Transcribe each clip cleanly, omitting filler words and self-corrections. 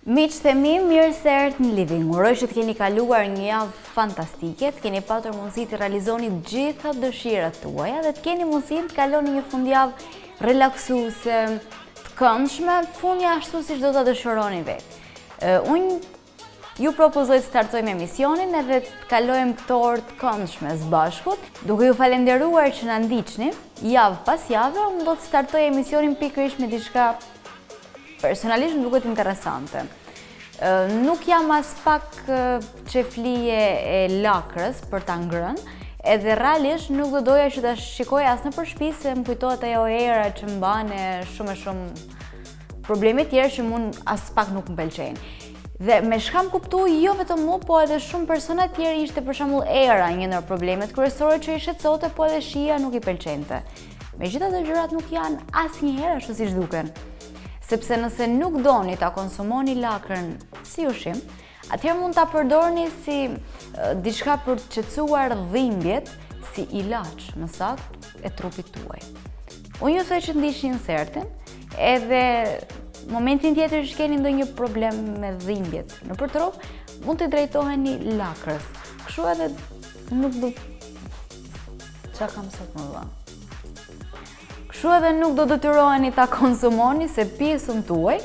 Miqtë e mi, mirë se erdhët në Living. Uroj që të keni kaluar një javë fantastike, të keni patur mundësi të realizoni gjitha dëshirat tuaja dhe të keni mundësi të kaloni një fundjavë relaksuese, të këndshme, fundja ashtu siç do ta dëshironi vetë. Unë ju propozoj të startojmë emisionin edhe të kalojmë këto orë të këndshme së bashkut, duke ju falenderuar që na ndiqni javë pas jave. Unë do të startoj emisionin pikërisht me diçka personalisht më duket interesante. Nuk jam as pak qeflije e lakrës për ta ngrënë, edhe realisht nuk do doja që ta shikoj as në shtëpi se më kujtohet ajo era që më bane shumë probleme tjerë që mund as pak nuk më pëlqejnë. Dhe me shka më kuptu, jo vetëm mu, po edhe shumë persona tjerë ishte për shembull era një ndër problemet kryesore që i shqetësote, po edhe shija nuk i pëlqente. Megjithatë gjërat nuk janë asnjëherë ashtu siç duken. Sepse nëse nuk doni ta konsumoni lakrën si ushqim, atëherë mund ta përdorni si diçka për të qetësuar dhimbjet, si ilaç, më saktë, e trupit tuaj. Unë ju thoj që ndiqni insertin, edhe momentin tjetër që keni ndonjë problem me dhimbjet nëpër trup, mund të drejtoheni lakrës. Kështu edhe nuk do çka kam sot më dha. Kështu edhe nuk do detyroheni ta konsumoni se pjesën tuaj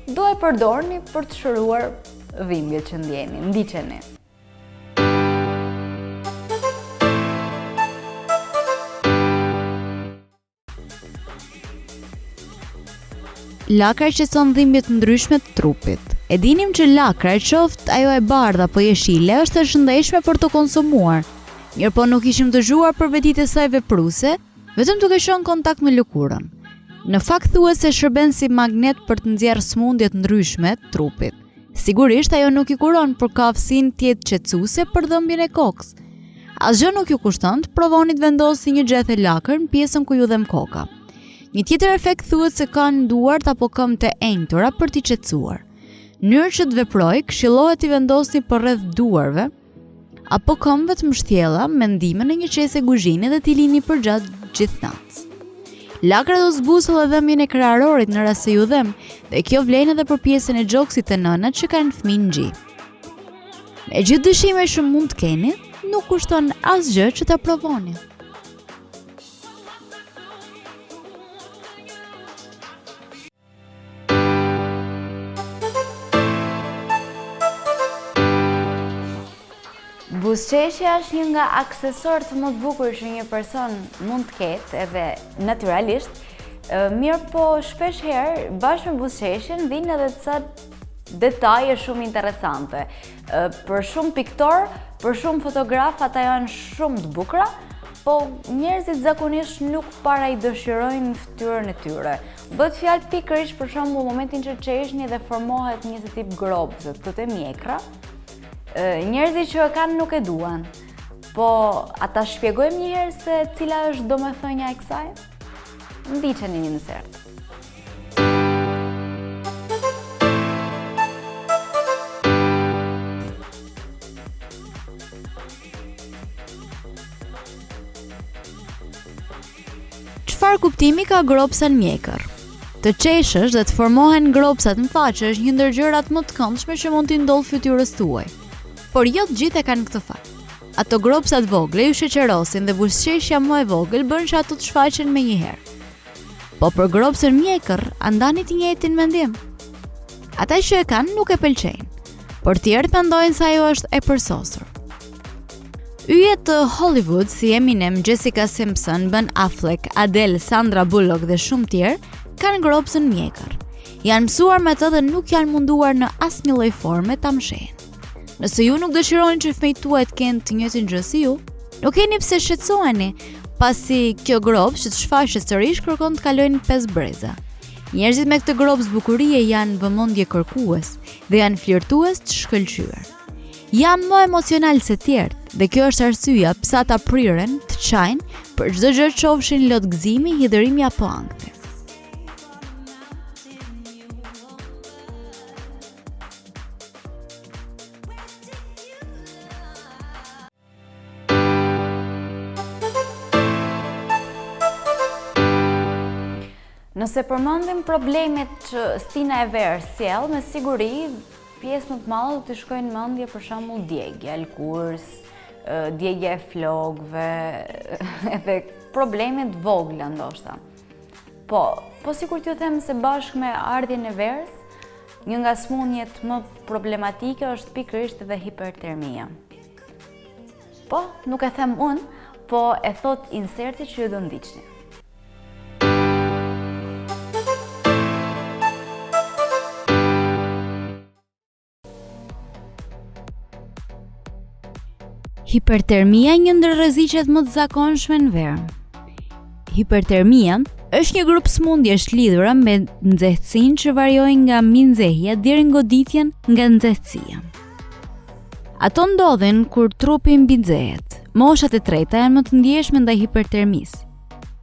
do e përdorni për të shëruar dhimbjet që ndjeni. Ndiqeni. Lakra shqetëson dhimbjet ndryshme të trupit. E dinim që lakra, qoftë ajo e bardhë apo jeshile, është e shëndetshme për të konsumuar. Mirëpo nuk ishim dëgjuar për vetitë e saj vepruese, vetëm duke qenë në kontakt me lëkurën. Në fakt thuhet se shërben si magnet për të nxjerrë sëmundje të ndryshme të trupit. Sigurisht ajo nuk i kuron, por ka aftësinë të jetë qetësuese për dhëmbjen e kokës. Asgjë nuk ju kushton të provoni të vendosni një gjethe lakër në pjesën ku ju dhem koka. Një tjetër efekt thuhet se ka në duart apo këmbë të enjtura për t'i qetësuar. Mënyrë që të veprojë, këshillohet t'i vendosni përreth duarve apo këmbëve të mbështjella me ndihmën e një qese kuzhine dhe t'i lini përgjatë gjithë natës. Lakra do zbusëll dhëmbjen e krahërorit në rast se ju dhem, dhe kjo vlen edhe për pjesën e gjoksit të nënat që kanë fëmijë në gjë. Me gjithë dëshime që mund të keni, nuk kushton asgjë që ta provoni. Buzëqeshja është një nga aksesorët më të bukur që një person mund të ketë, edhe natyrisht, mirë po shpesh herë bashkë me buzëqeshjen vijnë edhe ca detaje shumë interesante. Për shumë piktor, për shumë fotograf ata janë shumë të bukura, po njerëzit zakonisht nuk para i dëshirojnë fytyrën e tyre. Bëhet fjalë pikërisht për shembull momentin që qeshni dhe formohet një tip grobëse, këto të mjekra. Njerëzit që e kanë nuk e duan, po ata shpjegojmë një herë se cila është domethënia e kësaj? Ndiqeni një insert. Çfarë kuptimi ka gropsa në mjekër? Të qeshësh dhe të formohen gropsat në faqe është një ndër gjërat më të këndshme që mund t'i ndodhë fytyrës tuaj. Por jo të gjithë e kanë këtë fat. Ato gropsat vogle ju shoqërosin dhe buzëqeshja më e vogël bën që ato të shfaqen menjëherë. Po për gropsën mjekër, andani të njëjtin mendim. Ata që e kanë nuk e pëlqejnë, por tjerët mendojnë se ajo është e përsosur. Yjet të Hollywood si Eminem, Jessica Simpson, Ben Affleck, Adele, Sandra Bullock dhe shumë tjerë kanë gropsën mjekër. Janë mësuar me të dhe nuk janë munduar në asnjë lloj forme ta mshehin. Nëse ju nuk dëshironi që fëmijët tuaj të kenë të njëjtin gjë si ju, nuk keni pse shqetësoheni, pasi kjo gropë që të shfaqet sërish kërkon të kalojnë 5 breza. Njerëzit me këtë gropë bukurie janë vëmendje kërkues dhe janë flirtues të shkëlqyer. Janë më emocional se tjerët dhe kjo është arsyeja pse ata priren të çajnë për çdo gjë, qofshin lotgëzimi, hidhërimi apo ankthi. Në Nëse përmendim problemet që Stina e Verë sjell, me siguri pjesë më të madhe do të shkojnë në mendje për shembull djegja, lkurs, djegja e flokëve, edhe probleme të vogla ndoshta. Po sikur t'ju them se bashkë me ardhjen e verës, një nga smundjet më problematike është pikërisht edhe hipertermia. Po, nuk e them unë, po e thot inserti që ju do ndiqni. Hipertermia një ndër rreziqet më të zakonshme në verë. Hipertermia është një grup smundjesh lidhura me nxehtësinë që variojnë nga minxehja deri në goditjen nga nxehtësia. Ato ndodhin kur trupi mbinxehet. Moshat e treta janë më të ndjeshme ndaj hipertermisë,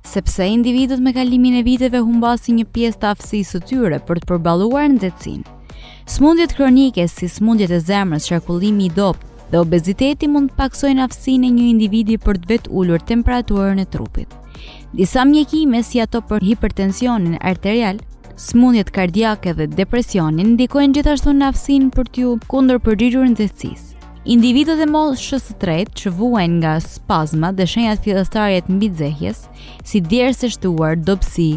sepse individët me kalimin e viteve humbasin një pjesë të aftësisë së tyre për të përballuar nxehtësinë. Smundjet kronike si smundjet e zemrës, qarkullimi i doptë dhe obeziteti mund të paksojnë aftësinë e një individi për të vetë ulur temperaturën e trupit. Disa mjekime si ato për hipertensionin arterial, smundjet kardiake dhe depresionin ndikojnë gjithashtu në aftësinë për t'ju kundërpërgjigjur nxehtësisë. Individët e moshës së tretë që vuajnë nga spazma dhe shenjat fillestare të mbinxehjes, si djersë e shtuar, dobësi,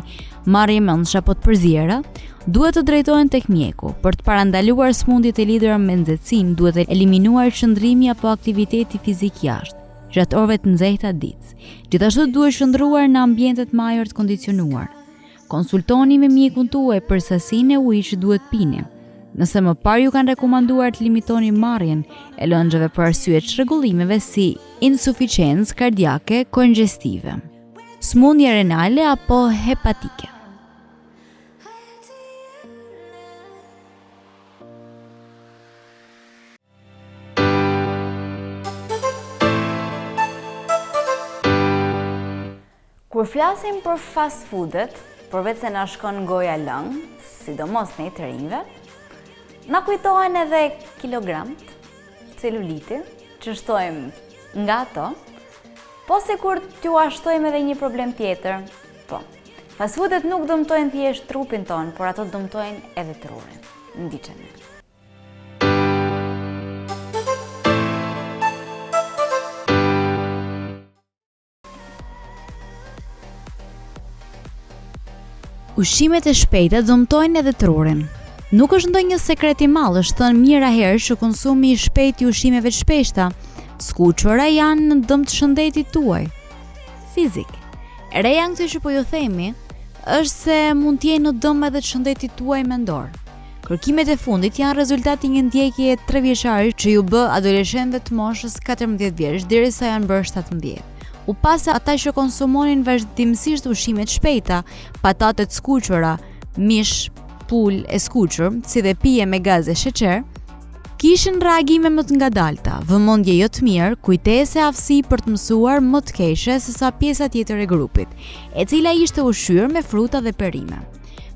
marrje mendsh apo të përzjera, duhet të drejtohen tek mjeku. Për të parandaluar smundjet e lidhura me nxehtësinë, duhet të eliminuar qëndrimi apo aktiviteti fizik jashtë, gjatë orëve të nxehta ditës. Gjithashtu duhet qëndruar në ambiente të majër të kondicionuar. Konsultoni me mjekun tuaj për sasinë e ujit që duhet pini. Nëse më parë ju kanë rekomanduar të limitoni marrjen e lëngjeve për arsye të çrregullimeve si insuficiencë kardiake kongestive, smundje renale apo hepatike. Kur flasim për fast foodet, përveç se na shkon goja lëng, sidomos ne të rinjve, na kujtohen edhe kilogramt, celuliti, që shtojmë nga ato, po sikur t'ju ashtojmë edhe një problem tjetër. Po, fast foodet nuk dëmtojnë thjesht trupin ton, por ato dëmtojnë edhe trurin. Ndiqeni. Ushqimet e shpejta dëmtojnë edhe trurin. Nuk është ndonjë sekret i madh, është thënë mijëra herë që konsumi i shpejtë i ushqimeve të shpeshta, të skuqura janë në dëm të shëndetit tuaj fizik. E reja në këtë që po ju themi, është se mund t'jejnë në dëm edhe të shëndetit tuaj mendor. Kërkimet e fundit janë rezultati një ndjekje 3 vjeçare që ju bë adoleshentëve të moshës 14 vjeç derisa janë bërë 17. U pasa ata që konsumonin vazhdimësisht ushqime të shpejta, patate të skuqura, mish, pul e skuqur, si dhe pije me gaz e sheqer, kishin reagime më të ngadalta, vëmendje jo të mirë, kujtese aftësi për të mësuar më të keqe se sa pjesa tjetër e grupit, e cila ishte ushqyer me fruta dhe perime.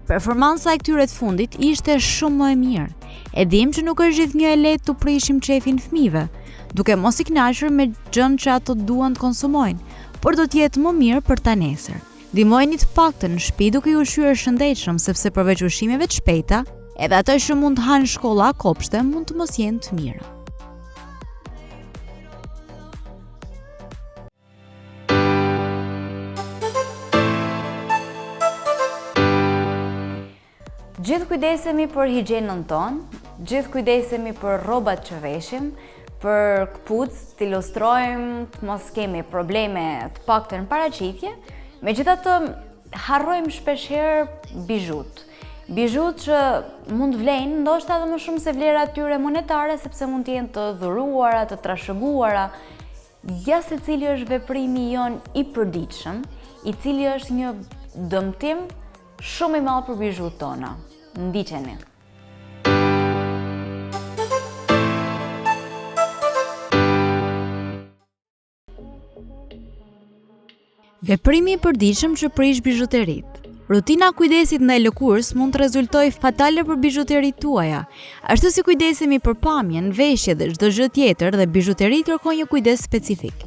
Performanca e këtyre të fundit ishte shumë më e mirë. E dim që nuk është gjithnjë e lehtë të prishim çefin fëmijëve, duke mos i kënaqur me gjën që ato duan të konsumojnë, por do të jetë më mirë për ta nesër. Ndihmojeni të paktën në shtëpi duke u ushqyer shëndetshëm, sepse përveç ushqimeve të shpejta, edhe ato që mund të hanë shkolla kopshte mund të mos jenë të mira. Gjithë kujdesemi për higjienën tonë, gjithë kujdesemi për rrobat që veshim, për këpucë, të ilustrojmë, të mos kemi probleme të paktën paraqitje. Megjithatë, harrojmë shpeshherë bijut. Bijut që mund vlejnë ndoshta edhe më shumë se vlera e tyre monetare, sepse mund të jenë të dhuruara, të trashëguara. Ja se cili është veprimi jon i përditshëm, i cili është një dëmtim shumë i madh për bijut tona. Ndiqeni. Veprimi i përditshëm që prish bijuterit. Rutina kujdesit ndaj lëkurës mund të rezultojë fatale për bijuteritë tuaja. Ashtu si kujdesemi për pamjen, veshje dhe çdo gjë tjetër, dhe bijuteritë kërkojnë një kujdes specifik.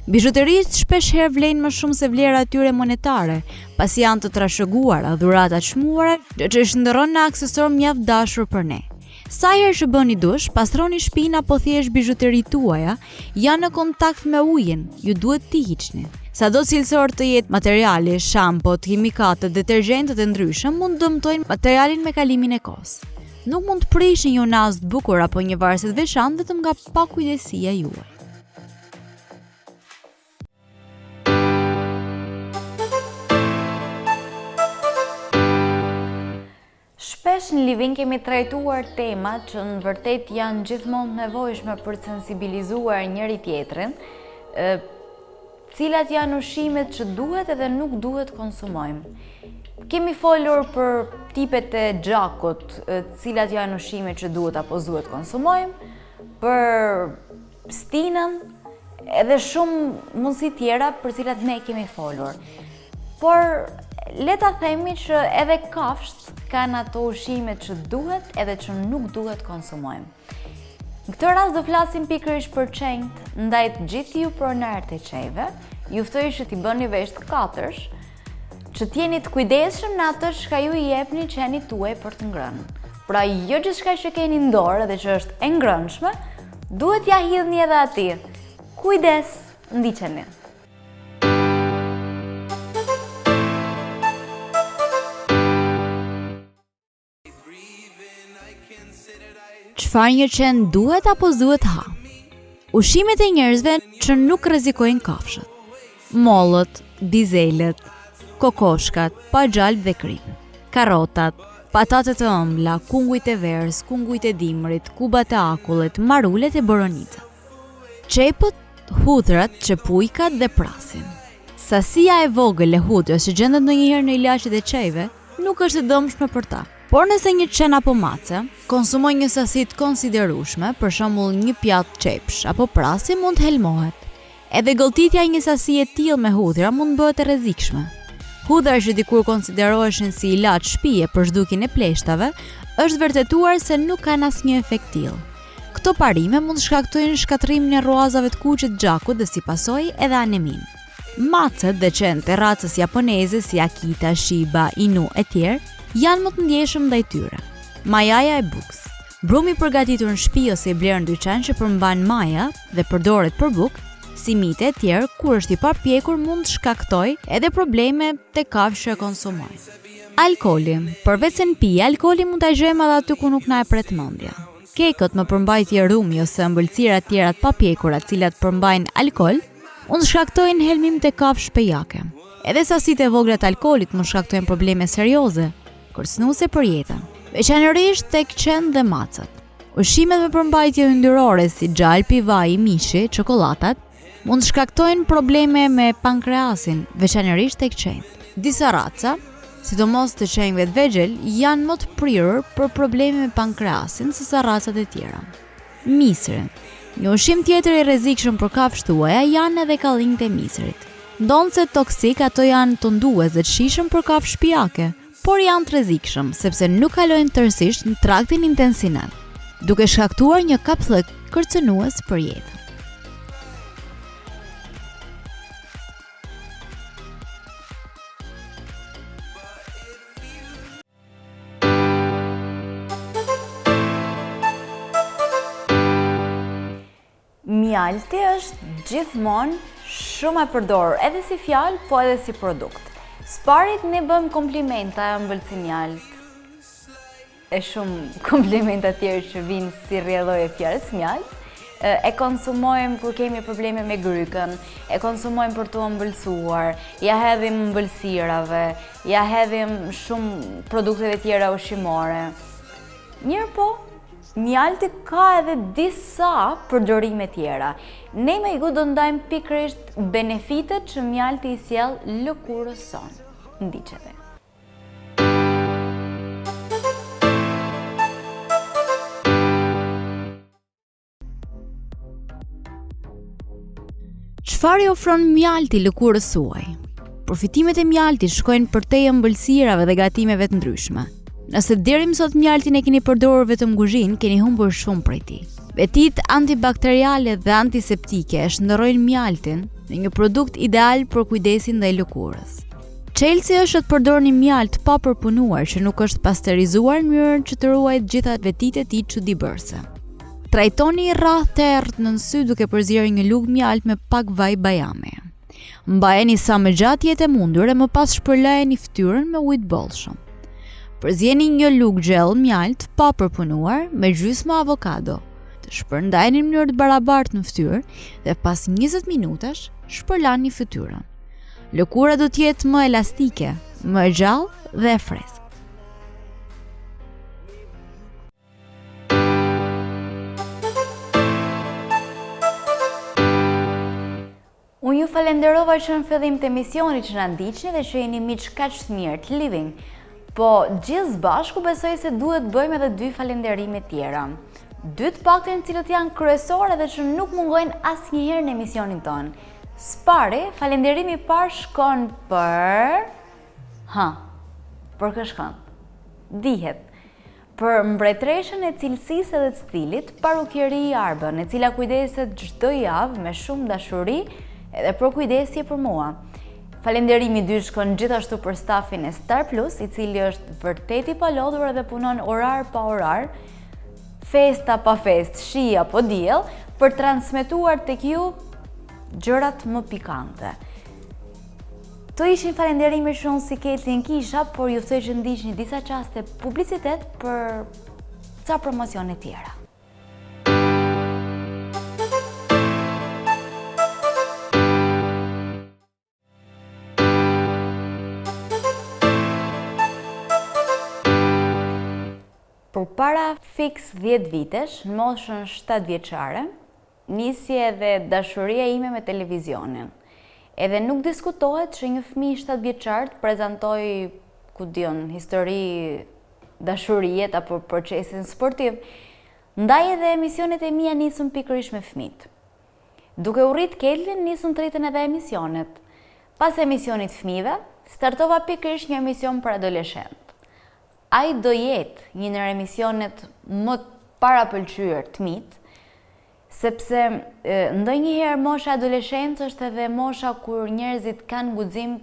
Bijuteritë shpesh herë vlejnë më shumë se vlera e tyre monetare, pasi janë të trashëguara, dhurata çmuara, që shndërron në aksesor mjaft dashur për ne. Sa herë që bëni dush, pastroni shtëpinë apo thjesht bijuteritë tuaja janë në kontakt me ujin, ju duhet t'i hiqni. Sado cilësor të jetë materiali, shampot, kimikatët, detergjentët e ndryshëm mund dëmtojnë materialin me kalimin e kohës. Nuk mund të prishni një nas të bukur apo një varësi të veçantë vetëm nga pakujdesia juaj. Shpesh në living kemi trajtuar tema që në vërtet janë gjithmonë nevojshme për të sensibilizuar njëri tjetrin, cilat janë ushqimet që duhet edhe nuk duhet konsumojmë. Kemi folur për tipet e gjakut, cilat janë ushqimet që duhet apo s'duhet konsumojmë, për stinën, edhe shumë mundësi tjera për cilat ne kemi folur. Por le ta themi që edhe kafsht kanë ato ushqimet që duhet edhe që nuk duhet konsumojmë. Në këtë rast do flasim pikërisht për qenjt, ndaj të gjithë ju pronarët e qejve, ju ftoj që t'i bëni vesh të katërsh, që t'jeni të kujdesshëm në atë çka ju i jepni qenit tuaj për të ngrënë. Pra jo gjithçka që keni në dorë dhe që është e ngrënshme, duhet ja hidhni edhe atij. Kujdes, ndiqeni. Çfarë një qen duhet apo s'duhet ha? Ushqimet e njerëzve që nuk rrezikojnë kafshët. Mollët, bizelet, kokoshkat, pagjalb dhe krim. Karrotat, patatet e ëmbla, kungujt e verës, kungujt e dimrit, kubat e akullit, marulet e boronicat. Çepët, hudhrat, çepujkat dhe prasin. Sasia e vogël e hudrës që gjendet ndonjëherë në ilaçet e qejve nuk është e dëmshme për ta. Por nëse një qen apo mace konsumon një sasi të konsiderueshme, për shembull një pjatë qepsh apo prasi, mund të helmohet. Edhe golltitja e një sasie e tillë me hudhra mund bëhet e rrezikshme. Hudhra që dikur konsideroheshin si ilaç shtëpie për zhdukjen e pleshtave, është vërtetuar se nuk kanë asnjë efekt tillë. Këto parime mund të shkaktojnë shkatrimin e rruazave të kuqit të gjakut dhe si pasojë edhe anemin. Macet dhe qentë e racës japoneze si Akita, Shiba, Inu e tjerë janë më të ndjeshëm ndaj tyre. Majaja e bukës. Brumi i përgatitur në shtëpi ose i blerë në dyqan që përmban maja dhe përdoret për bukë, si mite e tjerë, kur është i papjekur mund të shkaktojë edhe probleme te kafshë që e konsumojnë. Alkooli. Përveç se në pije, alkooli mund ta gjejmë edhe aty ku nuk na e pret mendja. Kekët me përmbajtje rumi ose ëmbëlsira të tjera të papjekura, të cilat përmbajnë alkool, mund të shkaktojnë helmim te kafshë pejake. Edhe sasitë e vogla të alkoolit mund shkaktojnë probleme serioze, kërcënuese për jetën, veçanërisht tek qenë dhe macat. Ushqimet me përmbajtje yndyrore si xhalpi, vaji, mishi, çokoladat mund të shkaktojnë probleme me pankreasin, veçanërisht tek qenët. Disa raca, sidomos të qenjve të vegjël, janë më të prirur për probleme me pankreasin sesa racat e tjera. Misri. Një ushqim tjetër i rrezikshëm për kafshët tuaja janë edhe kallinjtë e misrit. Ndonse toksik, ato janë të ndues dhe të shijshëm për kafshë shtëpiake, por janë të rrezikshëm sepse nuk kalojnë tërësisht në traktin intestinal, duke shkaktuar një kapllëk kërcënues për jetën. Mjalti është gjithmonë shumë e përdorur, edhe si fjalë, po edhe si produkt. Sparit ne bëm komplimenta e ëmbëlsi mjalt, e shumë komplimenta tjerë që vinë si rrjedhoj e fjalës mjalt. E konsumojmë kur kemi probleme me grykën, e konsumojmë për të ëmbëlsuar, ja hedhim ëmbëlsirave, ja hedhim shumë produkteve tjera ushqimore. Mirë po, mjalti ka edhe disa përdorime tjera. Ne me iku do ndajmë pikërisht benefitet që mjalti i sjell lëkurës sonë. Ndiqete. Çfarë i ofron mjalti lëkurës suaj? Përfitimet e mjaltit shkojnë përtej ëmbëlsirave dhe gatimeve të ndryshme. Nëse deri më sot mjaltin e keni përdorur vetëm në kuzhinë, keni humbur shumë prej tij. Vetit antibakteriale dhe antiseptike shndërrojnë mjaltin në një produkt ideal për kujdesin ndaj lëkurës. Çelësi është të përdorni mjalt pa përpunuar që nuk është pasterizuar në mënyrë që të ruajë gjitha vetitë e tij çuditbërëse. Trajtoni rrah të errët në sy duke përzierë një lugë mjalt me pak vaj bajame. Mbajeni sa më gjatë jetë e mundur e më pas shpërlajeni fytyrën me ujë të bollshëm. Përzjeni një lugë gjell mjalt pa përpunuar me gjysmë avokado. Të shpërndajeni në mënyrë të barabartë në fytyrë dhe pas 20 minutash shpërlani fytyrën. Lëkura do të jetë më elastike, më e gjallë dhe e freskë. Unë ju falenderova që në fillim të emisionit që na ndiqni dhe që jeni miq kaq të mirë të Living. Po gjithë bashku besoj se duhet bëjmë edhe 2 falenderime tjera. 2 të paktën të cilët janë kryesore dhe që nuk mungojnë asnjëherë në emisionin tonë. Spari, falenderimi i parë shkon për për kë shkon? Dihet. Për mbretëreshën e cilësisë dhe të stilit, Parukeri Arbën, e cila kujdeset çdo javë me shumë dashuri edhe për kujdesje për mua. Falenderimi 2 shkon gjithashtu për stafin e Star Plus, i cili është vërtet i palodhur edhe punon orar pa orar, festa pa fest, shi apo diell, për transmetuar tek ju gjërat më pikante. To ishin falenderime që unë si Ketlin kisha, por ju ftoj që ndiqni disa çaste publicitet për ca promocione tjera. Për para fix 10 vitesh, në moshën 7 vjeçare, nisi edhe dashuria ime me televizionin. Edhe nuk diskutohet që një fëmijë 7 vjeçar të prezantoj, ku diun, histori dashuriet apo procesin sportiv, ndaj edhe emisionet e mia nisën pikërisht me fëmijët. Duke u rrit Ketlin, nisën të rriten edhe emisionet. Pas emisionit fëmijëve, startova pikërisht një emision për adoleshent. Ai do jetë një ndër emisionet më parapëlqyer të mit, sepse ndonjëherë mosha adoleshencë është edhe mosha kur njerëzit kanë guxim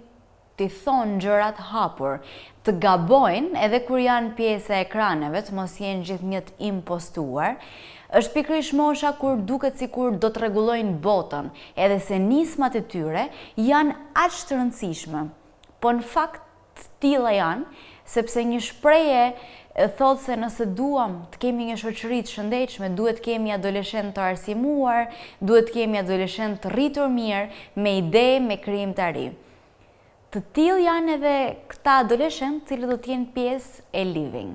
t'i thonë gjërat hapur, të gabojnë edhe kur janë pjesë e ekraneve, të mos jenë gjithnjë të impostuar. Është pikërisht mosha kur duket sikur do të rregullojnë botën, edhe se nismat e tyre janë aq të rëndësishme. Po në fakt të tilla janë, sepse një shprehje thotë se nëse duam të kemi një shoqëri të shëndetshme, duhet të kemi adoleshent të arsimuar, duhet të kemi adoleshent të rritur mirë, me ide, me krijimtari. Të tillë janë edhe këta adoleshent që do të jenë pjesë e Living.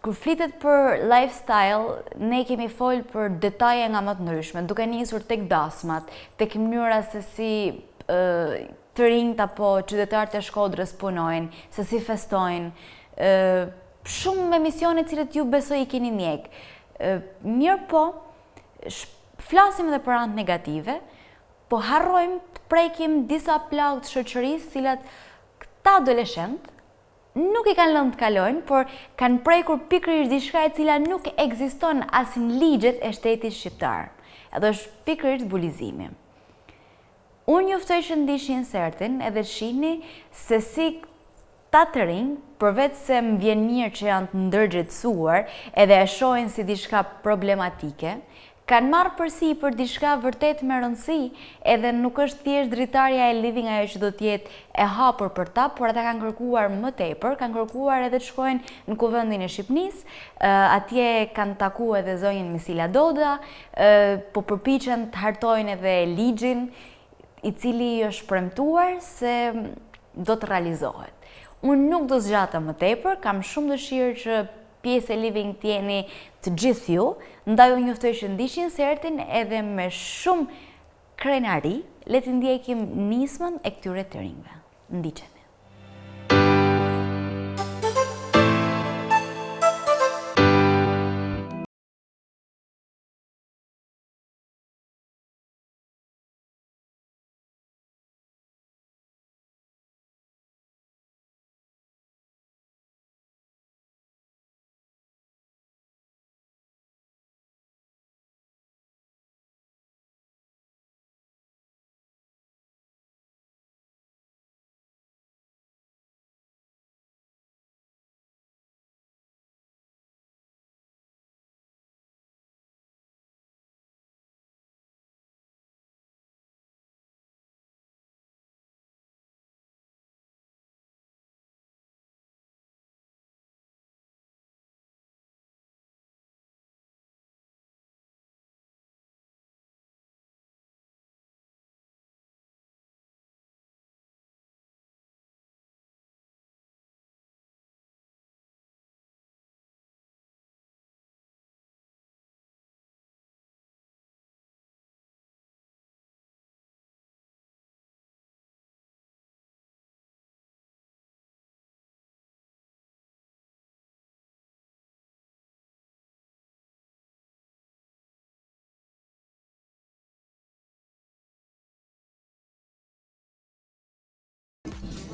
Kur flitet për lifestyle, ne kemi folë për detaje nga më të ndryshme, duke nisur tek dasmat, tek mënyra se si të rinjt apo qytetarët e Shkodrës punojnë, se si festojnë, shumë emisione cilët ju besoj i keni ndjek. Mirë po, flasim edhe për anë negative, po harrojmë të prekim disa plagë të shoqërisë, cilat këta adoleshent nuk i kanë lënë të kalojnë, por kanë prekur pikërisht diçka e cila nuk ekziston as në ligjet e shtetit shqiptar. Edhe është pikërisht bulizimi. Unë ju ftoj që ndiqni insertin edhe shihni se si ta të rinj, përveç se më vjen mirë që janë të ndërgjetësuar edhe e shohin si diçka problematike, kanë marrë përsi për diçka vërtet me rëndësi, edhe nuk është thjesht dritarja e Living ajo që do të jetë e hapur për ta, por ata kanë kërkuar më tepër, kanë kërkuar edhe të shkojnë në Kuvendin e Shqipërisë, atje kanë takuar edhe zonjën Misila Doda, po përpiqen të hartojnë edhe ligjin i cili është premtuar se do të realizohet. Unë nuk do zgjata më tepër, kam shumë dëshirë që pjesë e Living t'jeni të gjithë ju, ndaj unë ju ftoj që ndiqni insertin edhe me shumë krenari, le të ndjekim nismën e këtyre të rinjve. Ndiqeni.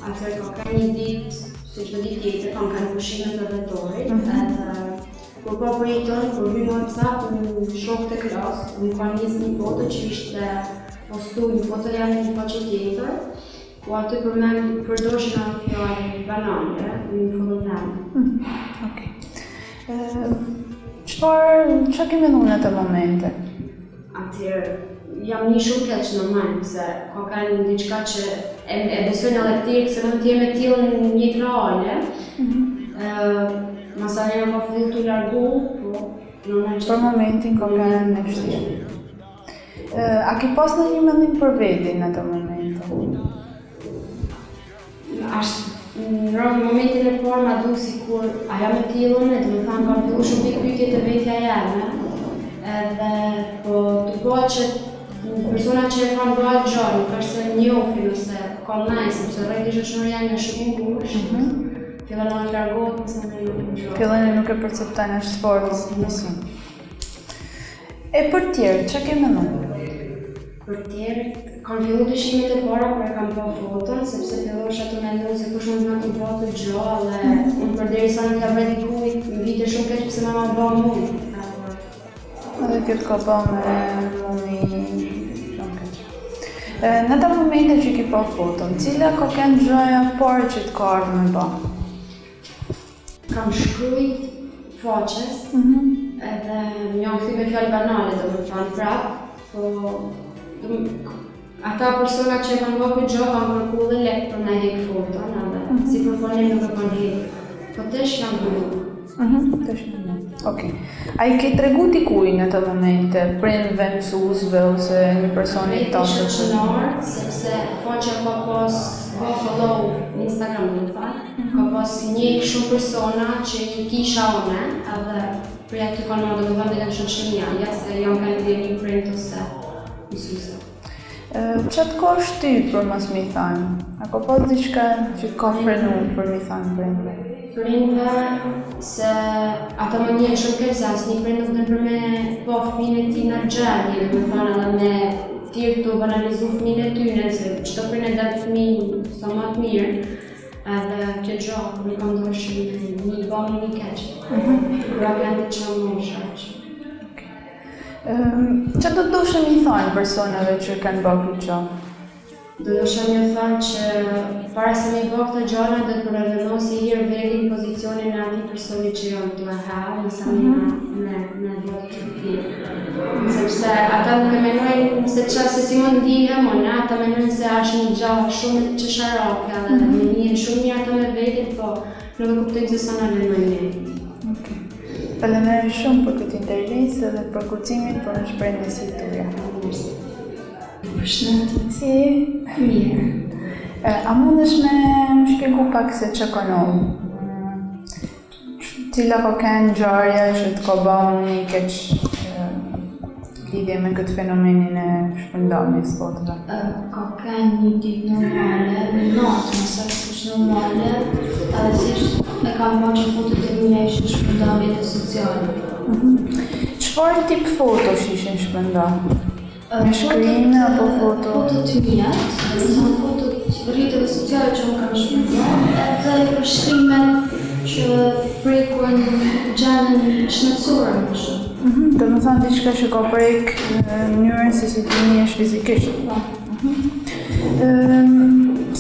Atëherë ka një ditë, si çdo ditë tjetër, kam kanë pushimet e vetorit, edhe kur po priton, kur hy në WhatsApp, në shok të klasë, më ka njës një foto që ishte postu një foto janë një faqe tjetër, ku aty përdoshin atë fjallë banale, në fotën teme. Çfarë ke menduar në atë momente? Atëherë, jam një shumë keq normal, se ka kanë diçka që e besojnë edhe tjerë, se mund t'jem e tillë në jetë reale. Masanera ka filluar t'u largu, po normal që... Për momentin ka kanë në vështirë. A ke pas në një mendim për vetin në atë moment? Në momentin e parë ma du sikur a jam e tillën, dhe me thanë kam fillu shumë pikë pyetje të vetja jeme, edhe po të bëhet që persona që e kanë bëhet gjallë, nuk është se njohin ose kanë najë, sepse rrejti shoqëroria janë shumë i ngushtë, fillon të largohet nëse ne nuk Fillon nuk e perceptojnë as fort si. E për tjerë, çka ke menduar? Për tjerë, kanë fillu dyshimet e para kur e kam pa foton, sepse fillosh atë mendon se kush mund të bëjë të gjallë, dhe unë përderisa nuk ka vënë dikujt, më vite shumë keq pse më bën mua. Edhe këtë ka ba me mumi shumë keq. Në të momente që ki pa foton, cila ka kënë gjoja parë që të ka ardhë me ba? Kam shkrujt faqes, edhe më janë kthy me fjalë banale, do të thonë prap, po ata persona që e kanë bërë këtë gjë kanë kërkuar dhe lek për na heq foton, edhe si përfonim nuk e kanë heq. Po tesh jam bërë. Okej. A i ke tregu dikuj në të momente, prindve, mësuesve ose një personi të tashë? Shoqënar, sepse faqja ka pas follow në Instagram, do të thonë, ka pas një shumë persona që i kisha unë, edhe për aty kanë marrë do të thonë nga shoqëria, ja se jam kanë dhe një prind ose mësuese. Që të ka shty për mas mi thanë? A ka pas diçka që ka frenu për mi thanë prindve? Prindve, se ata më njënë shumë keq se asnjë prind nuk për me po fëmijën e tij në gjendje, do të thonë edhe me thirr të banalizu fëmijën e tyre, se çdo prind e dat fëmijën sa më të mirë, edhe kjo gjë nuk kam dashur një bëmë një keq. Pra kanë të çon më shaq. Që do të doshe mi thanë personave që kanë bërë këtë gjë? Do doshe mi thanë që para se me bërë këtë gjëra do të përrevenosi herë vetin pozicionin e atij personi që janë të ha, nësa me bërë këtë tjerë. Sepse ata nuk e menojnë se si më ndihem, ata menojnë se është një gjallë shumë që sharake, dhe me njën shumë një ata me vetin, po nuk e kuptojnë se sa në menojnë. Faleminderit shumë për këtë intervistë dhe për kërcimin për në shprehjen e tuaja. Përshëndetje. Si? Mirë. A mundesh me më shpjegu pak se çka ka ndodhur? Cila ka qenë ngjarja që të ka bërë një keq lidhje me këtë fenomenin e shpërndarjes fotove? Ka qenë një ditë normale, në natë, nëse është normale, edhe thjesht e kam parë që fotot e mia ishin shpërndarje të sociale. Çfarë tip fotosh ishin shpërndarë? Me shkrimë apo foto? Foto të mia, foto të rrjeteve sociale që unë kam shpërndarë, edhe shkrimë që prekun gjendjen shëndetësore më shumë. Do të thonë diçka që ka prek mënyrën se si ti njihesh fizikisht.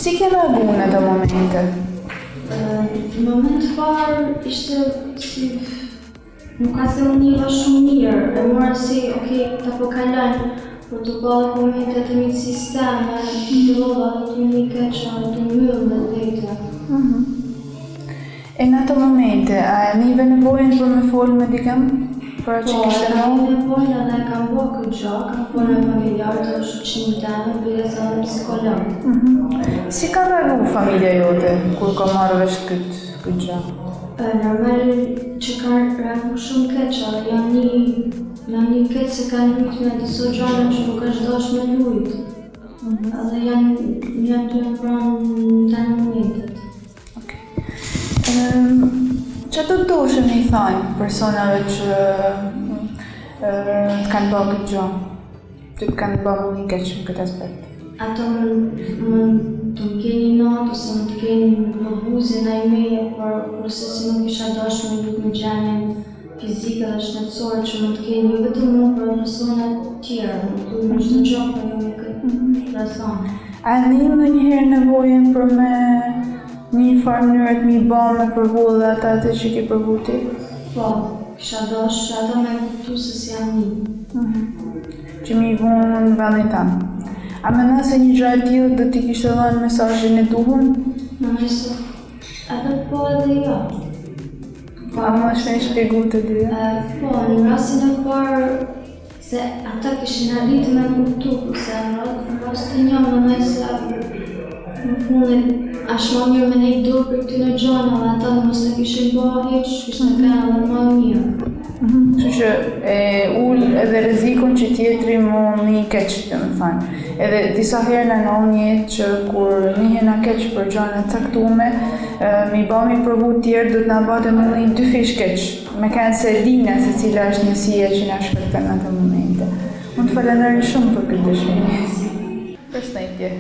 Si ke reaguar në ato momente? Në moment parë ishte si nuk ka se unë njëva shumë mirë, e mora si, ta po kalojnë, por të bëllë momentet e një sisteme, të lodha dhe të një keqa, të myllë dhe dhejtë. E në ato momente, a e nive nevojën për me folë me dikëm? Për atë që kishte kam nevojën edhe kam bërë këtë gjë, kam folë me familjarë të shoqërinë teme, bëjë se edhe psikolog. Si ka reaguar familja jote kur ka marrë vesh këtë gjë? Normal që ka reaguar shumë keq, janë një keq se kanë lujt me disa gjëra që nuk është dash me lujt. Edhe janë të në pranë në të momentet. Që të doshe me i thajnë personave që të kanë bërë këtë gjë, që të kanë bërë një keq në këtë aspekt? Ato më të më keni natë ose më të keni në buzin a i meje, por kurse si nuk isha dashur me lutë në gjenjen fizike dhe shëndetësore që më të keni vetëm më për personat tjera, më të me çdo gjë për jo me këtë razon. A ndihmë ndonjëherë nevojën për me një farë mënyrë të mi bë me përvu dhe ata atë që ki përvu ti? Po, kisha dashur ata me kuptu se si jam një. Që mi vonë në vendin tanë. A mendon se një gjë e tillë do t'i kishte dhënë mesazhin e duhur? Në se edhe po edhe jo. A më shpejt shpjegu të dyja? Po, në rastin e parë se ata kishin arritur me kuptu, se në rastin një mendoj se në fundit ashtë më mirë me ne i dorë për këtyre gjëra, dhe ata mos e kishin bërë hiç, kishin bërë edhe më mirë. Kështu që ul edhe rrezikun që tjetri mu një keq, domethënë. Edhe disa herë në një jetë që kur njihena keq për gjëra të caktuara, mi bëmi provu të tjerë do të na bëte më një dy fish keq. Me kanë se dina se cila është njësia që na shkakton atë momente. Unë të falenderoj shumë për këtë dëshmi. Përshëndetje.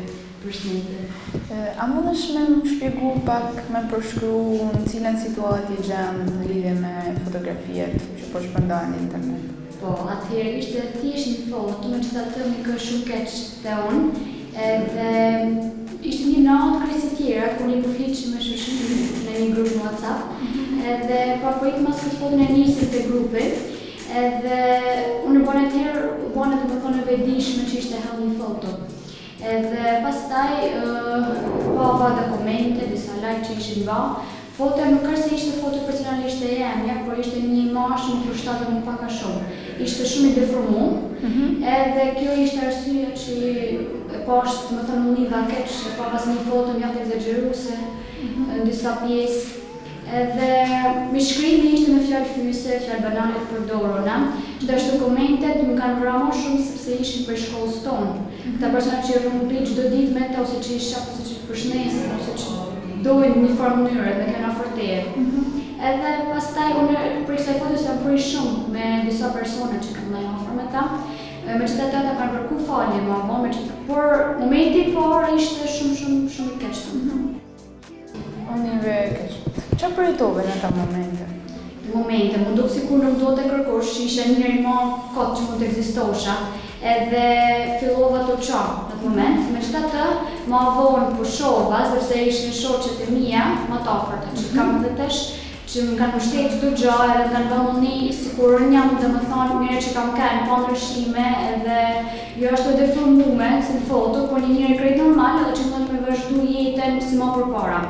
A mundesh me më shpjegu pak, me përshkru në cilën situatë i gjen në lidhje me fotografiat që po shpërndahen në internet? Po, atëherë ishte thjesht një foto, megjithatë më ka shumë keq te unë, edhe ishte një natë krisi tjera, kur një përfliqë me shoqërinë në një grup në WhatsApp, edhe po ik mas këtë foton e nisit të grupit, edhe unë bone domethënë e vedishme që ishte hell një foto. Edhe pastaj pa dokumente, disa like që ishin ba. Fotoja nuk është se ishte foto personalisht e jemja, por ishte një imazh më përshtatet më pak a shumë. Ishte shumë i deformuar, edhe kjo ishte arsyeja që poshtë, domethënë unë lidha keq, pa pas një foto mjaft egzageruese në disa pjesë. Edhe me shkrimi ishte me fjalë fyse, fjalë banale të përdorura. Ndërsa dokumentet më kanë vrarë më shumë sepse ishin për shkollës tonë. Këta persona që rrumbi çdo ditë me të ose që i shaq ose që i përshëndesin ose që dojnë një farë mënyre me këna forteje. Edhe pastaj unë për kësaj fotos jam prej shumë me disa persona që kam ndajë afër me ta. Megjithatë ata kanë kërkuar falje më vonë, por momenti por ishte shumë i keq. Unë i ve keq. Çfarë përjetove në ata momente? Më duk sikur nuk do të kërkosh, isha njëri më kot që mund të ekzistosha, edhe fillova të qarë në atë moment. Megjithatë, më vonë pushova, sepse ishin shoqet e mia më të afërta që kam edhe tash, që më kanë mbështetur çdo gjë, edhe kanë vënë mundi sikur unë jam domethënë mirë që kam kanë pa ndryshime, edhe jo ashtu deformuar si në foto, por një njeri krejt normal edhe që mund të vazhdu jetën si më përpara.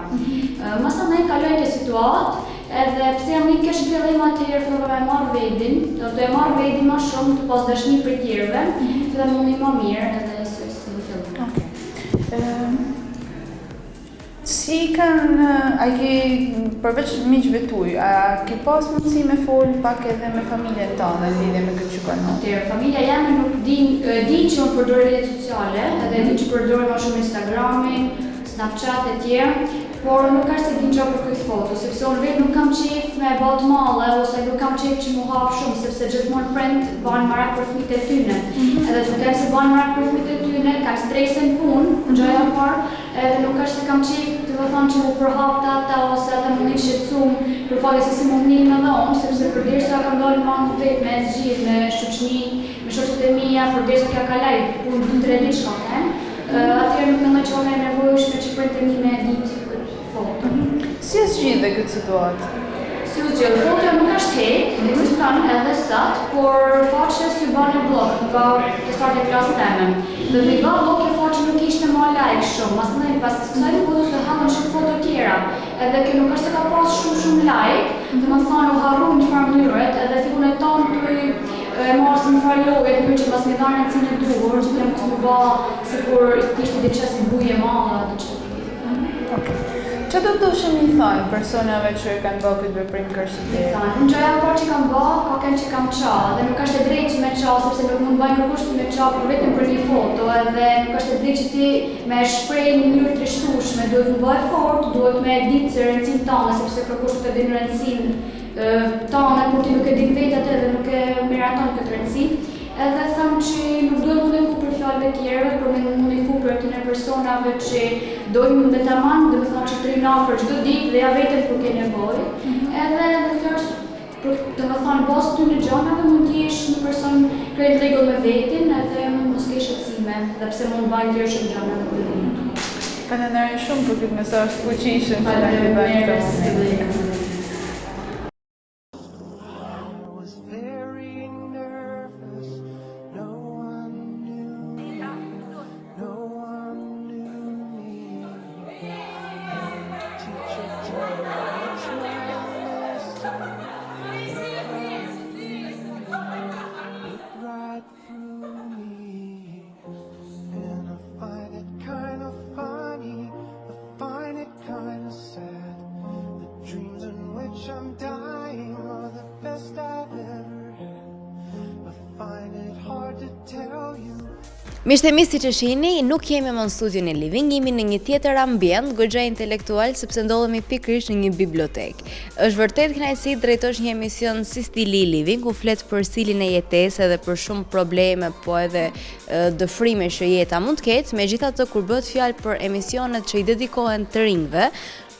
Masanej kaloj të situatë, edhe pse jam një keq fillim atëherë fillova me marr vendin, do të marr vendin më shumë të pas dashni për tjerëve, fillova mundi më mirë edhe si fillim. Okej. Si kanë, a ki përveç miqve tuaj, a ki pas mundësi me fol pak edhe me familjen tënde lidhje me këtë që kanë? Familja jame nuk din që unë përdor rrjetet sociale, edhe din që përdor më shumë Instagramin, Snapchat e tjerë, por nuk është se din gjë për këtë foto, sepse unë vetë nuk kam qejf me bot malle, ose nuk kam qejf që mu hap shumë, sepse gjithmonë print banë marak për fëmijët e tyne. Edhe të them se banë marak për fëmijët e tyne, ka stresën punë, gjëja e parë, edhe nuk është se kam qejf të thonë që mu përhap ata ose ata më një shqetësum për faktin se si mund njëmë edhe unë, sepse përderisa kam dalë manë vetë me zgjidh, me shoqni, me shoqet e mia, përderisa kja kalaj, punë 2-3 ditë shkote. Atëherë nuk mendoj që unë e nevojshme që printe një me ditë foto. Si e zgjidhe këtë situatë? Si u zgjidhe? Fotoja nuk është hek, ekziston edhe sot, por faqja s'u bën e blok nga start e klasës teme. Dhe me nga blok e faqja nuk ishte më like shumë, masnej pas kësaj foto se hallën shumë foto tjera. Edhe kjo nuk është se ka pas shumë like, domethënë u harru në çfarë mënyret, edhe fillon e tonë e marrë në farloje, të që pas me dharën në cinë e duhur, që të mos më ba sikur t'ishte diçka si buje malla, Që do të doshem i thënë personave që kanë bërë këtë veprim kërcitje? Unë gjëja e parë që kam bërë, ka kënë që kam qa, dhe nuk është e drejtë që me qa, sepse nuk mund bëjnë kërkush me qa për vetëm për një foto, edhe nuk është e drejtë që ti me shprej një njërë të rishtushme, duhet më bëjë fort, duhet me ditë se rëndësin tane, sepse kërkush të din rëndësin tane, kur ti nuk e din vetë atë dhe nuk e miraton këtë rëndësin. Edhe thëmë që nuk duhet mundiku për fjallëve tjere, por me mundiku për të në personave që dojmë me tamam, dhe me thonë që të rinë afër çdo ditë dhe ja vetëm kur ke nevojë. Edhe në këtë është, dhe me thonë, bazë këtyre gjanave mund të jesh një person krejt rregull me vetin, edhe mos ke shqetësime, dhe pse mund bajnë tjerë shumë gjana në të rinë. Faleminderit shumë për këtë mesazh të fuqishëm që na ke dhënë këtë moment. Miqtë e mi, siç e shihni, nuk jemi më në studion e Living, jemi në një tjetër ambient, goxha intelektual, sepse ndodhemi pikërisht në një bibliotekë. Është vërtet kënaqësi drejtosh një emision si stili i Living, ku flet për stilin e jetesë dhe për shumë probleme, po edhe dëfrime që jeta mund të ketë. Megjithatë, kur bëhet fjalë për emisionet që i dedikohen të rinjve,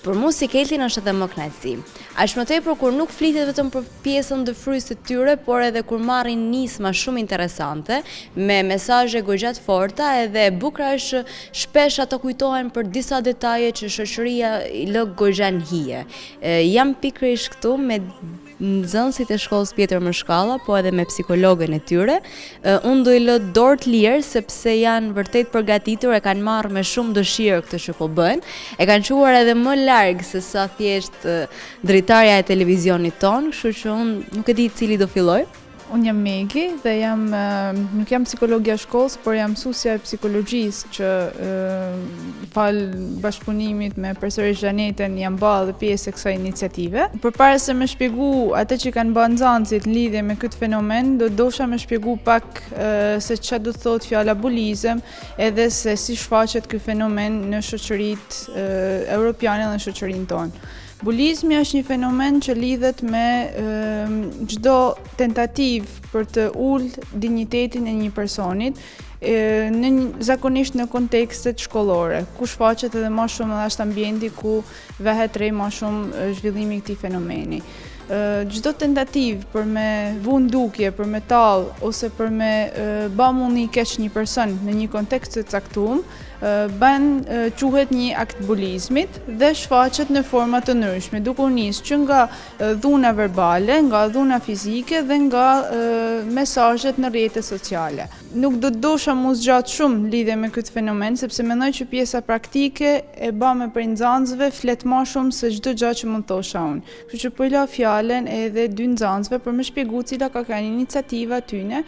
për mua si Keltin është edhe më kënaqësi. Aq më tepër kur nuk flitet vetëm për pjesën dëfryese të tyre, por edhe kur marrin nisma shumë interesante me mesazhe goxha të forta, edhe e bukur është shpesh ato kujtohen për disa detaje që shoqëria i lë goxha në hije. Jam pikërisht këtu me nxënësit e shkollës Pjetër Mërshkalla, po edhe me psikologën e tyre. Unë do i lë dorë të lirë sepse janë vërtet përgatitur, e kanë marrë me shumë dëshirë këtë që po bëjnë. E kanë quar edhe më larg se sa thjesht dritarja e televizionit ton, kështu që unë nuk e di cili do filloj. Unë jam Megi dhe nuk jam psikologja shkollës, por jam mësuesja e psikologjisë që fal bashkëpunimit me përsëri Xhanetën jam bërë dhe pjesë e kësaj iniciative. Përpara se me shpjegu atë që kanë bërë nxënësit në lidhje me këtë fenomen, dosha me shpjegu pak se çfarë do të thotë fjala bulizëm, edhe se si shfaqet ky fenomen në shoqëritë europiane dhe në shoqërinë tonë. Bulizmi është një fenomen që lidhet me çdo tentativë për të ulë dinjitetin e një personit, zakonisht në kontekstet shkollore, ku shfaqet edhe më shumë edhe është ambienti ku vehet re më shumë zhvillimi i këtij fenomeni. Çdo tentativë për me vënë dukje, për me tallë ose për me bë mundi keq një person në një kontekst të caktuar, quhet një akt bulizmit dhe shfaqet në forma të ndryshme, duke u nisë që nga dhuna verbale, nga dhuna fizike dhe nga mesazhet në rrjetet sociale. Nuk do të dosha mu zgjat shumë lidhje me këtë fenomen, sepse mendoj që pjesa praktike e bëme për nxënësve flet më shumë se çdo gjë që mund thosha unë. Kështu që po i la fjalën edhe dy nxënësve për më shpjegu cila ka qenë iniciativa tyne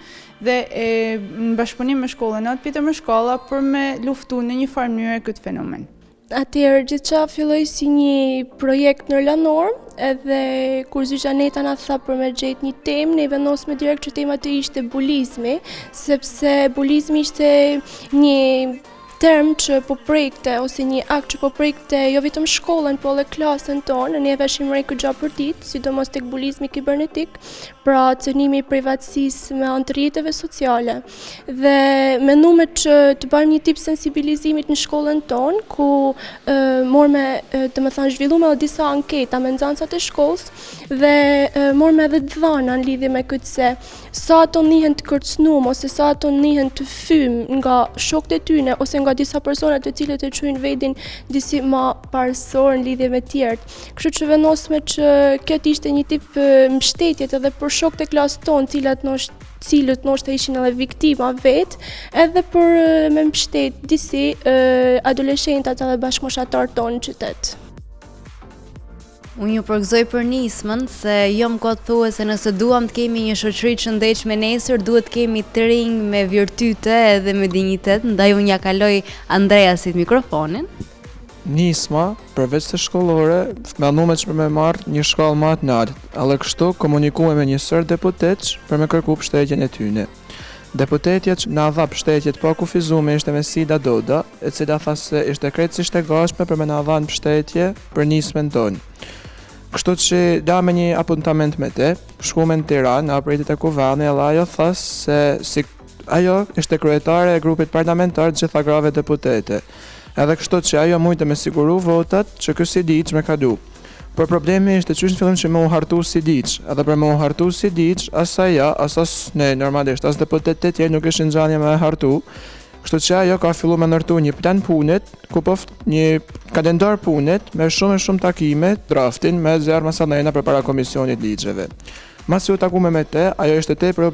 dhe në bashkëpunim me shkollën e Pjetër Mërshkalla për me luftu në një farë mënyrë këtë fenomen. Atëherë gjithçka filloi si një projekt nërlanor, edhe kur Xhaneta na tha për me gjetë një temë, ne vendosëm direkt që tema të ishte bulizmi, sepse bulizmi ishte një term që po prekte, ose një akt që po prekte jo vetëm shkollën, po edhe klasën tonë, ne veshim re këtë gjë për ditë, sidomos tek bulizmi kibernetik, pra cënimi i privatësisë me anë të rrjeteve sociale. Dhe menduam që të bëjmë një tip sensibilizimit në shkollën tonë, ku zhvilluam edhe disa anketa me nxënësat e shkollës dhe morëm edhe dhëna në lidhje me këtë se sa ato njihen të kërcënuar ose sa ato njihen të fym nga shokët e tyre ose nga disa persona të cilët e quajnë veten disi më parësor në lidhje me tjerët. Kështu që vendosëm që këtë ishte një tip mbështetjet edhe për shokët e klasës tonë, cilët ndoshta ishin edhe viktima vetë, edhe për me mbështet disi adoleshentat edhe bashkëmoshatarët tonë në qytet. Unë ju përgëzoj për nismën, se jo më kot thue se nëse duam të kemi një shoqëri të shëndetshme nesër, duhet të kemi të rinj me virtyte edhe me dinjitet, ndaj unë ja kaloj Andreasit mikrofonin. Nisma, përveç të shkollore, menduam që për me marrë një shkallë më të lartë, edhe kështu komunikuam me një sër deputetësh për me kërku mbështetjen e tyre. Deputetja që na dha mbështetje të pakufizuar ishte Mesida Doda, e cila tha se ishte krejtësisht e gatshme për me na dhënë mbështetje për nismën tonë. Kështu që da me një apuntament me te, shkuam në Tiranë, në apritit e Kuvani, edhe ajo tha se ajo ishte kryetare e grupit parlamentar të gjitha grave deputete. Edhe kështu që ajo mujtë me siguru votat që ky Sidiq me kalu. Por problemi ishte që në fillim që me u hartu Sidiq, edhe për me u hartu Sidiq, asas ne normalisht, as deputetet tjerë nuk ishin gjanje me hartu, kështu që ajo ka fillu me nërtu një plan punit, ku një kalendar punit me shumë takime, draftin me zjarë masanajna për para komisionit ligjeve. Mas që u takume me te, ajo ishte te për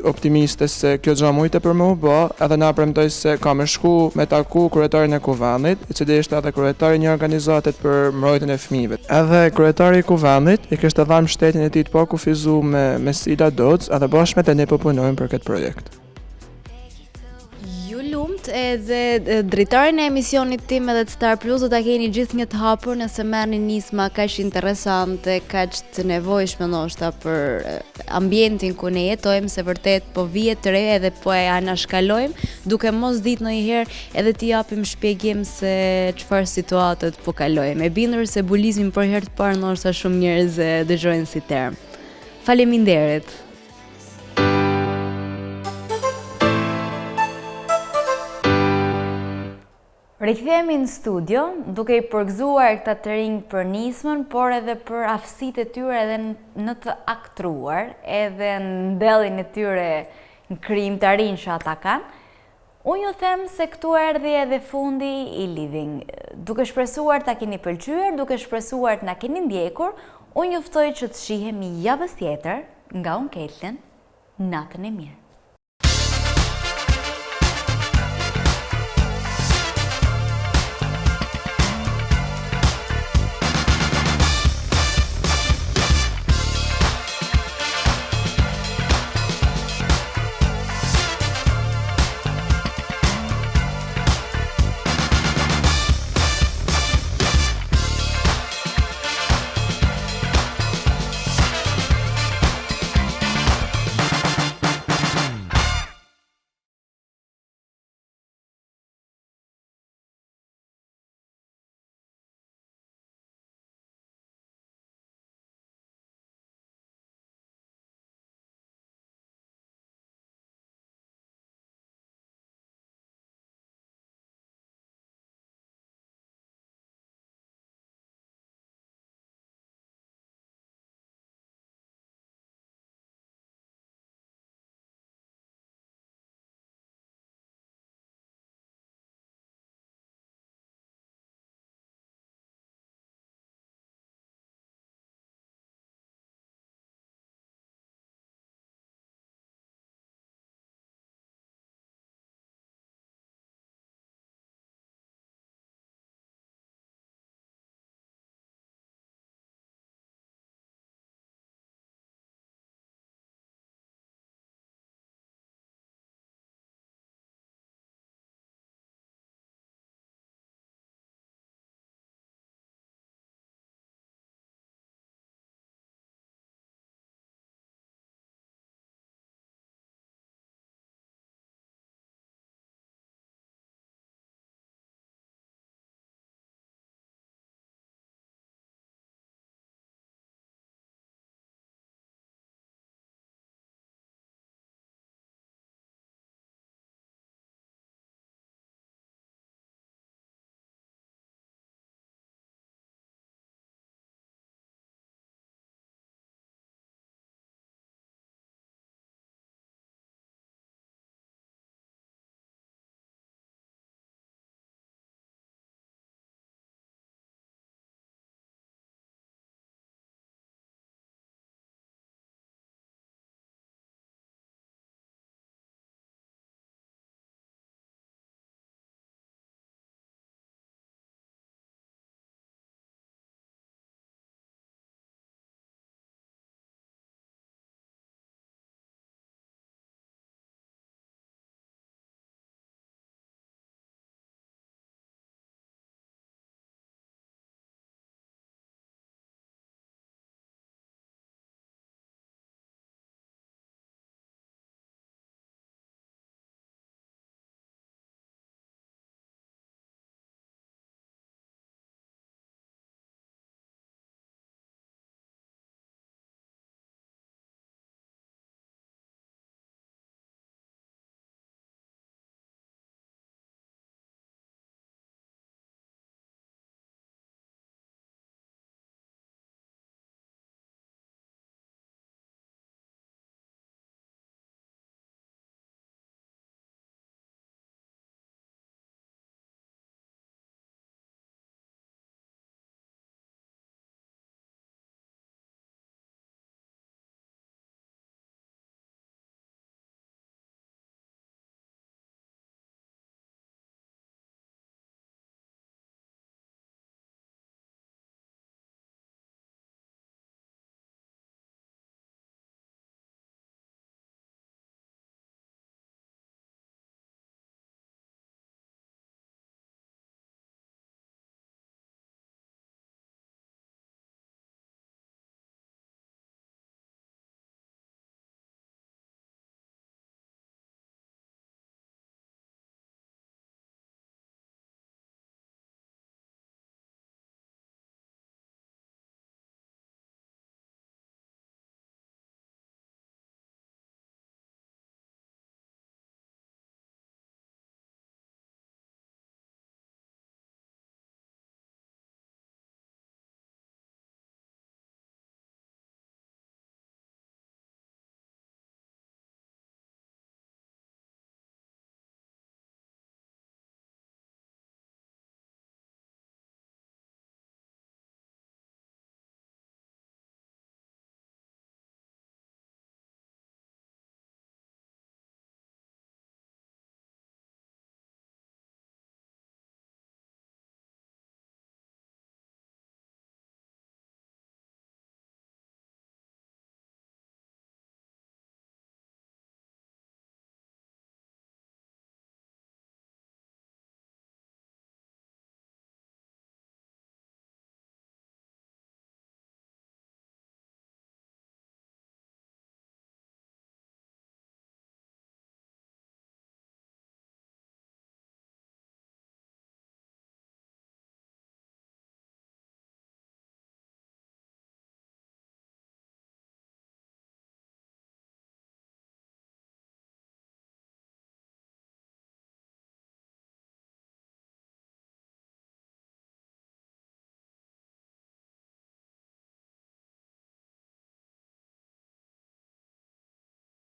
optimiste se kjo gja mujte për me u ba, edhe na premtoj se ka me shku me taku kryetarin e Kuvanit, i cili ishte edhe kryetari një organizatet për mbrojtjen e fëmijëve. Edhe kryetari i Kuvanit i kishte dhamë shtetin e tij të pa kufizu me Sila Doc, edhe bashkë me te ne po punojmë për këtë projekt. Edhe drejtarin e emisionit tim edhe të Star Plus do ta keni gjithë një të hapur nëse merrni nisma kaq interesante, kaq të nevojshme ndoshta për ambientin ku ne jetojmë, se vërtet po vihet të re edhe po e anashkalojmë, duke mos ditë ndonjëherë edhe t'i japim shpjegim se çfarë situatet po kalojmë. E bindur se bulizmin për herë të parë ndoshta shumë njerëz e dëgjojnë si term. Faleminderit. Rikthehemi në studio, duke i përgëzuar këta të rinj për nismën, por edhe për aftësitë e tyre edhe në të aktruar, edhe në ndellin e tyre në krijimtarinë që ata kanë. Unë ju them se këtu erdhi edhe fundi i Living. Duke shpresuar ta keni pëlqyer, duke shpresuar të na keni ndjekur, unë ju ftoj që të shihemi javës tjetër nga Unë Ketlen. Natën e mirë.